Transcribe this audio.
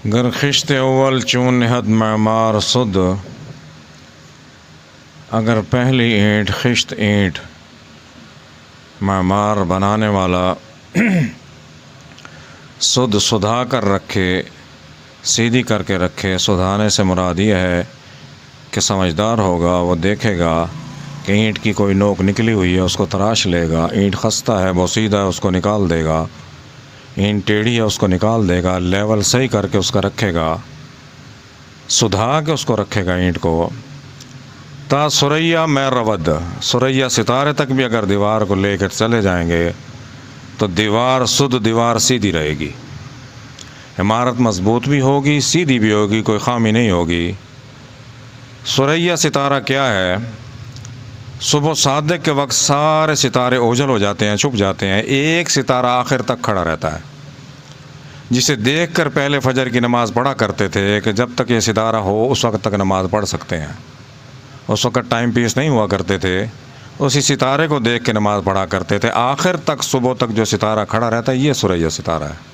गर खिश्त अव्वल चून नहद मैमार सुद, अगर पहली ईंट खिश्त ईंट मैमार बनाने वाला सुध सुधा कर रखे, सीधी करके रखे। सुधाने से मुराद ये है कि समझदार होगा, वो देखेगा कि ईंट की कोई नोक निकली हुई है, उसको तराश लेगा। ईंट खस्ता है, बोसीदा है, उसको निकाल देगा। ईंट टेढ़ी है, उसको निकाल देगा। लेवल सही करके उसका रखेगा, सुधा के उसको रखेगा ईंट को। ता सुरैया मैं रवद, सुरैया सितारे तक भी अगर दीवार को लेकर चले जाएंगे तो दीवार सुध, दीवार सीधी रहेगी। इमारत मजबूत भी होगी, सीधी भी होगी, कोई खामी नहीं होगी। सुरैया सितारा क्या है? सुबह सादिक के वक्त सारे सितारे ओझल हो जाते हैं, छुप जाते हैं। एक सितारा आखिर तक खड़ा रहता है, जिसे देखकर पहले फजर की नमाज़ पढ़ा करते थे कि जब तक ये सितारा हो उस वक्त तक नमाज़ पढ़ सकते हैं। उस वक्त टाइम पीस नहीं हुआ करते थे, उसी सितारे को देख के नमाज़ पढ़ा करते थे। आखिर तक, सुबह तक जो सितारा खड़ा रहता है, ये सुरैया सितारा है।